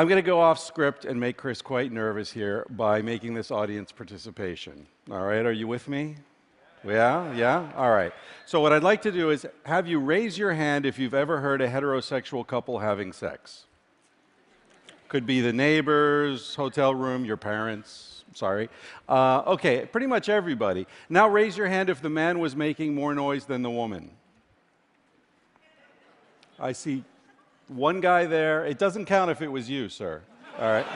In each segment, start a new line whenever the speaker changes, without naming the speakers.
I'm going to go off script and make Chris quite nervous here by making this audience participation. All right, are you with me? Yeah? Yeah? All right. So what I'd like to do is have you raise your hand if you've ever heard a heterosexual couple having sex. Could be the neighbors, hotel room, your parents, sorry. Okay, pretty much everybody. Now raise your hand if the man was making more noise than the woman. I see one guy there. It doesn't count if it was you, sir. All right.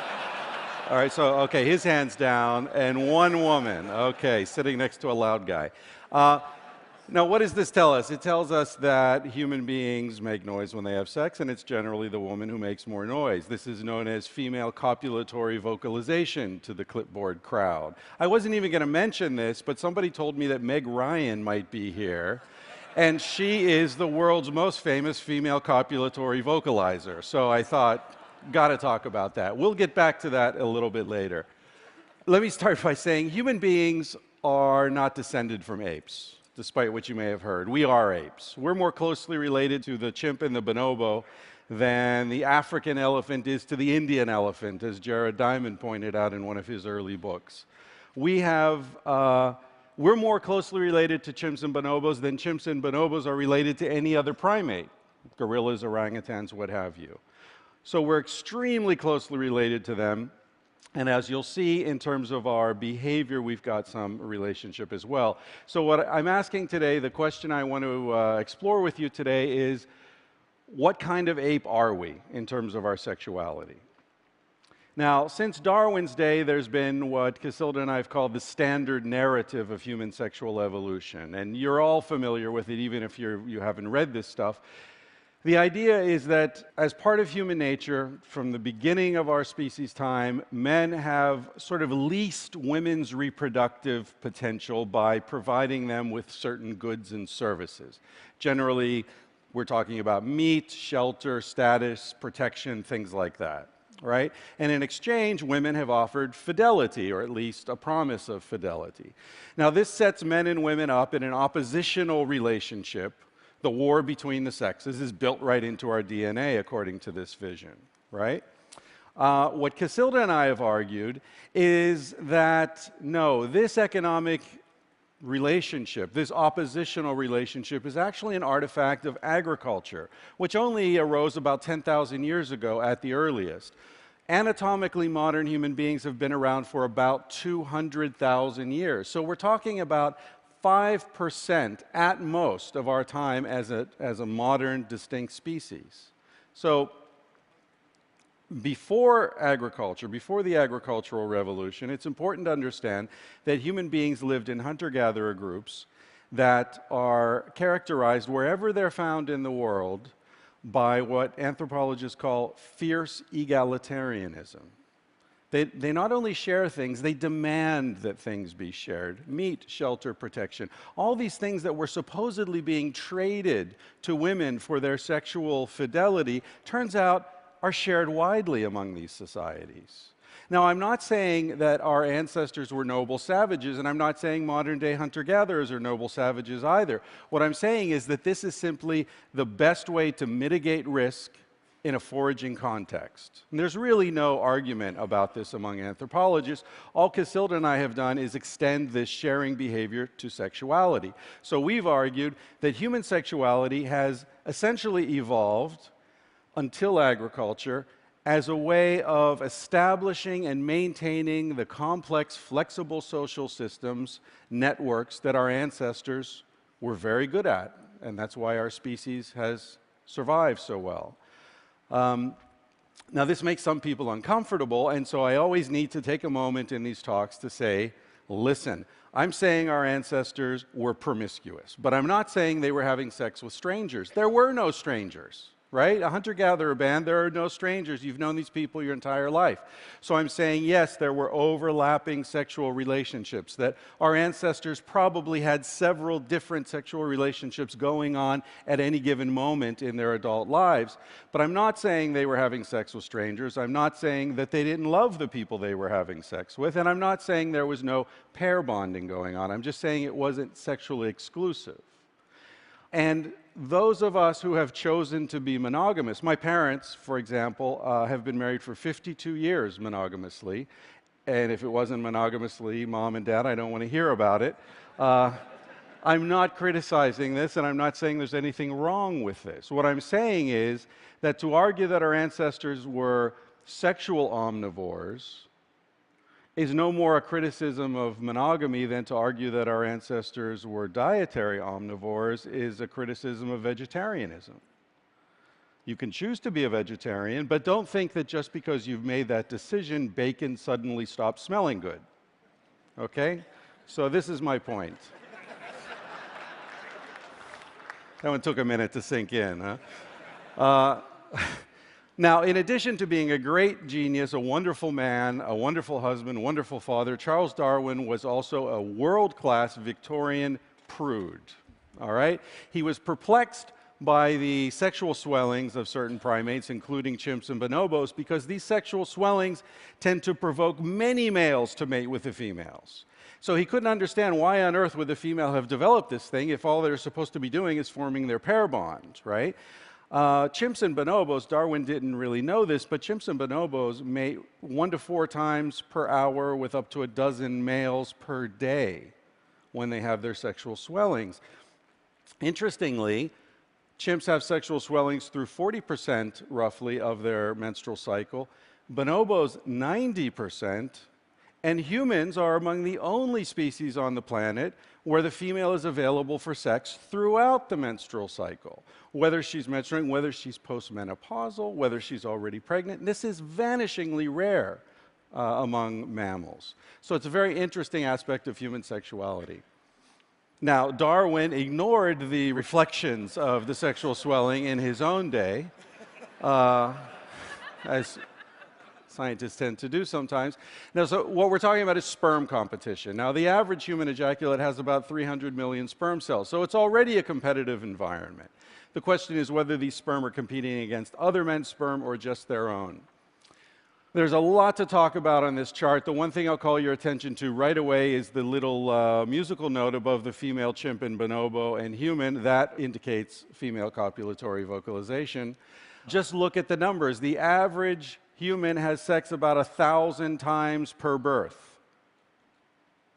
All right, so, okay, his hand's down, and one woman, okay, sitting next to a loud guy. Now, what does this tell us? It tells us that human beings make noise when they have sex, and it's generally the woman who makes more noise. This is known as female copulatory vocalization to the clipboard crowd. I wasn't even going to mention this, but somebody told me that Meg Ryan might be here, and she is the world's most famous female copulatory vocalizer. So I thought, got to talk about that. We'll get back to that a little bit later. Let me start by saying human beings are not descended from apes, despite what you may have heard. We are apes. We're more closely related to the chimp and the bonobo than the African elephant is to the Indian elephant, as Jared Diamond pointed out in one of his early books. We're more closely related to chimps and bonobos than chimps and bonobos are related to any other primate, gorillas, orangutans, what have you. So we're extremely closely related to them. And as you'll see in terms of our behavior, we've got some relationship as well. So what I'm asking today, the question I want to explore with you today is, what kind of ape are we in terms of our sexuality? Now, since Darwin's day, there's been what Casilda and I have called the standard narrative of human sexual evolution. And you're all familiar with it, even if you haven't read this stuff. The idea is that as part of human nature, from the beginning of our species time, men have sort of leased women's reproductive potential by providing them with certain goods and services. Generally, we're talking about meat, shelter, status, protection, things like that, right? And in exchange, women have offered fidelity, or at least a promise of fidelity. Now, this sets men and women up in an oppositional relationship. The war between the sexes is built right into our DNA, according to this vision, right? What Casilda and I have argued is that, no, this economic relationship, this oppositional relationship, is actually an artifact of agriculture, which only arose about 10,000 years ago at the earliest. Anatomically, modern human beings have been around for about 200,000 years. So we're talking about 5% at most of our time as a modern, distinct species. So before agriculture, before the agricultural revolution, it's important to understand that human beings lived in hunter-gatherer groups that are characterized, wherever they're found in the world, by what anthropologists call fierce egalitarianism. They not only share things, they demand that things be shared. Meat, shelter, protection. All these things that were supposedly being traded to women for their sexual fidelity, turns out are shared widely among these societies. Now, I'm not saying that our ancestors were noble savages, and I'm not saying modern-day hunter-gatherers are noble savages either. What I'm saying is that this is simply the best way to mitigate risk in a foraging context. And there's really no argument about this among anthropologists. All Casilda and I have done is extend this sharing behavior to sexuality. So we've argued that human sexuality has essentially evolved until agriculture as a way of establishing and maintaining the complex, flexible social systems, networks that our ancestors were very good at. And that's why our species has survived so well. Now, this makes some people uncomfortable, and so I always need to take a moment in these talks to say, listen, I'm saying our ancestors were promiscuous, but I'm not saying they were having sex with strangers. There were no strangers. right? A hunter-gatherer band, there are no strangers. You've known these people your entire life. So I'm saying, yes, there were overlapping sexual relationships, that our ancestors probably had several different sexual relationships going on at any given moment in their adult lives. But I'm not saying they were having sex with strangers. I'm not saying that they didn't love the people they were having sex with. And I'm not saying there was no pair bonding going on. I'm just saying it wasn't sexually exclusive. And those of us who have chosen to be monogamous, my parents, for example, have been married for 52 years monogamously, and if it wasn't monogamously, Mom and Dad, I don't want to hear about it. I'm not criticizing this, and I'm not saying there's anything wrong with this. What I'm saying is that to argue that our ancestors were sexual omnivores is no more a criticism of monogamy than to argue that our ancestors were dietary omnivores is a criticism of vegetarianism. You can choose to be a vegetarian, but don't think that just because you've made that decision, bacon suddenly stops smelling good. Okay? So this is my point. That one took a minute to sink in, huh? Now, in addition to being a great genius, a wonderful man, a wonderful husband, wonderful father, Charles Darwin was also a world-class Victorian prude, all right? He was perplexed by the sexual swellings of certain primates, including chimps and bonobos, because these sexual swellings tend to provoke many males to mate with the females. So he couldn't understand why on earth would the female have developed this thing if all they're supposed to be doing is forming their pair bond, right? Chimps and bonobos, Darwin didn't really know this, but chimps and bonobos mate 1 to 4 times per hour with up to a dozen males per day when they have their sexual swellings. Interestingly, chimps have sexual swellings through 40% roughly of their menstrual cycle, bonobos 90%, and humans are among the only species on the planet where the female is available for sex throughout the menstrual cycle. Whether she's menstruating, whether she's postmenopausal, whether she's already pregnant, this is vanishingly rare among mammals. So it's a very interesting aspect of human sexuality. Now, Darwin ignored the reflections of the sexual swelling in his own day, as scientists tend to do sometimes. Now, so what we're talking about is sperm competition. Now, the average human ejaculate has about 300 million sperm cells, so it's already a competitive environment. The question is whether these sperm are competing against other men's sperm or just their own. There's a lot to talk about on this chart. The one thing I'll call your attention to right away is the little musical note above the female chimp and bonobo and human. That indicates female copulatory vocalization. Just look at the numbers. The average human has sex about 1,000 times per birth.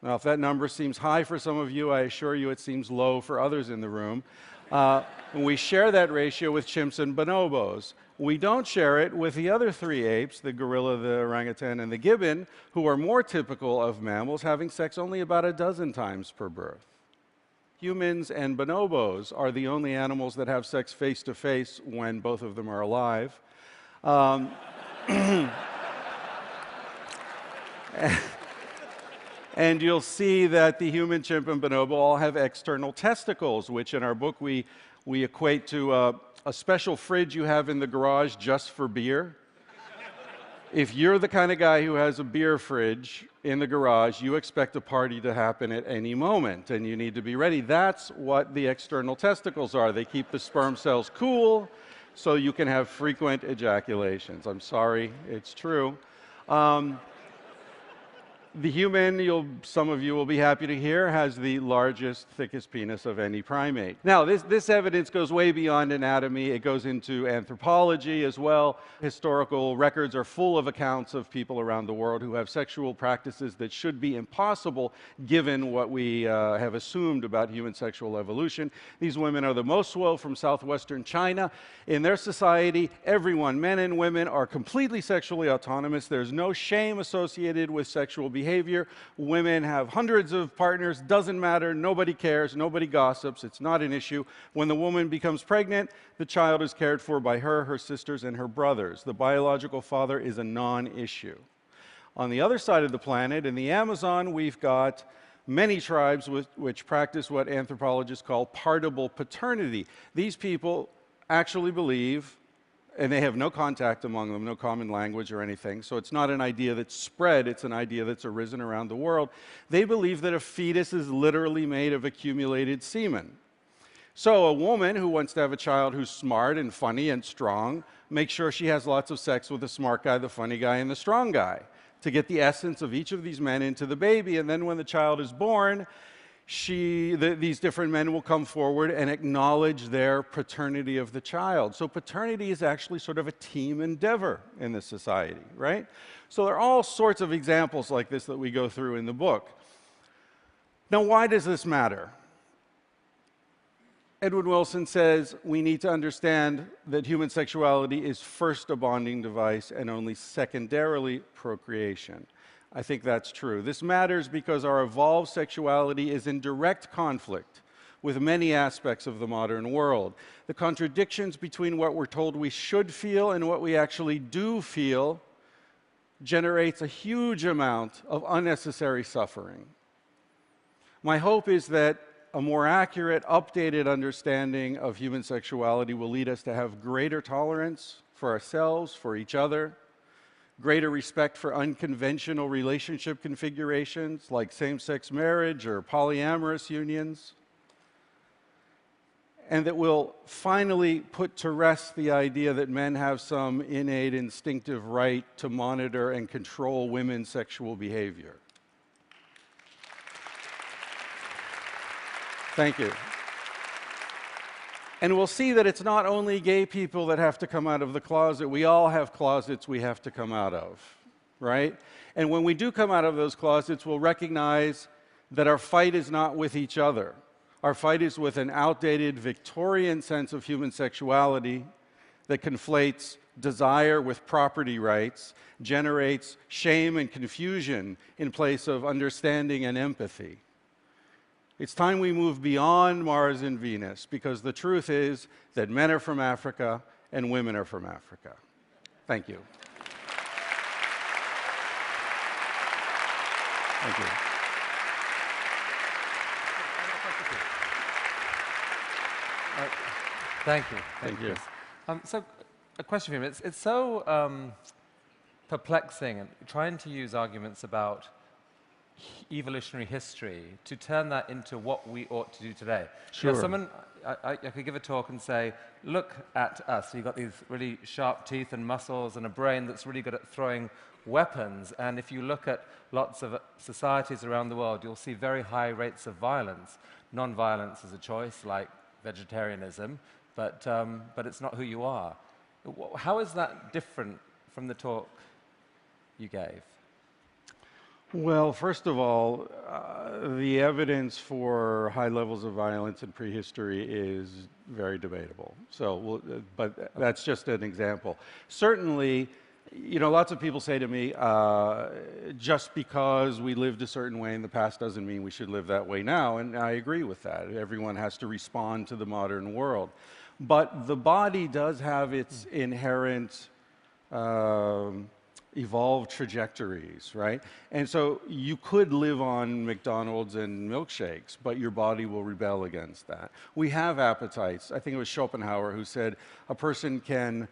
Now, if that number seems high for some of you, I assure you it seems low for others in the room. And we share that ratio with chimps and bonobos. We don't share it with the other 3 apes, the gorilla, the orangutan, and the gibbon, who are more typical of mammals, having sex only about 12 times per birth. Humans and bonobos are the only animals that have sex face-to-face when both of them are alive. And you'll see that the human, chimp, and bonobo all have external testicles, which in our book we equate to a special fridge you have in the garage just for beer. If you're the kind of guy who has a beer fridge in the garage, you expect a party to happen at any moment, and you need to be ready. That's what the external testicles are. They keep the sperm cells cool so you can have frequent ejaculations. I'm sorry, it's true. The human, some of you will be happy to hear, has the largest, thickest penis of any primate. Now, this evidence goes way beyond anatomy. It goes into anthropology as well. Historical records are full of accounts of people around the world who have sexual practices that should be impossible given what we have assumed about human sexual evolution. These women are the most swole from southwestern China. In their society, everyone, men and women, are completely sexually autonomous. There's no shame associated with sexual behavior. Women have hundreds of partners, doesn't matter, nobody cares, nobody gossips, it's not an issue. When the woman becomes pregnant, the child is cared for by her, her sisters, and her brothers. The biological father is a non-issue. On the other side of the planet, in the Amazon, we've got many tribes which practice what anthropologists call partible paternity. These people actually believe, and they have no contact among them, no common language or anything, so it's not an idea that's spread, it's an idea that's arisen around the world. They believe that a fetus is literally made of accumulated semen. So a woman who wants to have a child who's smart and funny and strong makes sure she has lots of sex with the smart guy, the funny guy, and the strong guy to get the essence of each of these men into the baby, and then when the child is born, these different men will come forward and acknowledge their paternity of the child. So paternity is actually sort of a team endeavor in this society, right? So there are all sorts of examples like this that we go through in the book. Now, why does this matter? Edward Wilson says we need to understand that human sexuality is first a bonding device and only secondarily procreation. I think that's true. This matters because our evolved sexuality is in direct conflict with many aspects of the modern world. The contradictions between what we're told we should feel and what we actually do feel generates a huge amount of unnecessary suffering. My hope is that a more accurate, updated understanding of human sexuality will lead us to have greater tolerance for ourselves, for each other, greater respect for unconventional relationship configurations like same-sex marriage or polyamorous unions, and that will finally put to rest the idea that men have some innate instinctive right to monitor and control women's sexual behavior. Thank you. And we'll see that it's not only gay people that have to come out of the closet. We all have closets we have to come out of, right? And when we do come out of those closets, we'll recognize that our fight is not with each other. Our fight is with an outdated Victorian sense of human sexuality that conflates desire with property rights, generates shame and confusion in place of understanding and empathy. It's time we move beyond Mars and Venus, because the truth is that men are from Africa and women are from Africa. Thank you. Thank you.
Thank you.
Thank you.
So, a question for you. It's so perplexing and trying to use arguments about evolutionary history to turn that into what we ought to do today.
Sure.
You know, I could give a talk and say, look at us. You've got these really sharp teeth and muscles and a brain that's really good at throwing weapons. And if you look at lots of societies around the world, you'll see very high rates of violence. Non-violence is a choice, like vegetarianism, but it's not who you are. How is that different from the talk you gave?
Well, first of all, the evidence for high levels of violence in prehistory is very debatable. So, but that's just an example. Certainly, you know, lots of people say to me, just because we lived a certain way in the past doesn't mean we should live that way now, and I agree with that. Everyone has to respond to the modern world. But the body does have its inherent evolved trajectories, right? And so you could live on McDonald's and milkshakes, but your body will rebel against that. We have appetites. I think it was Schopenhauer who said a person can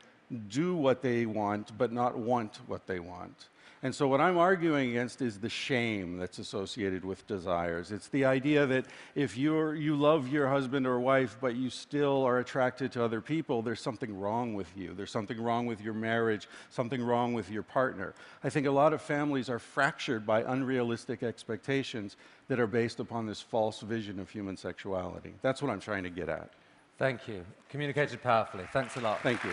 do what they want, but not want what they want. And so what I'm arguing against is the shame that's associated with desires. It's the idea that if you love your husband or wife, but you still are attracted to other people, there's something wrong with you. There's something wrong with your marriage, something wrong with your partner. I think a lot of families are fractured by unrealistic expectations that are based upon this false vision of human sexuality. That's what I'm trying to get at.
Thank you. Communicated powerfully. Thanks a lot.
Thank you.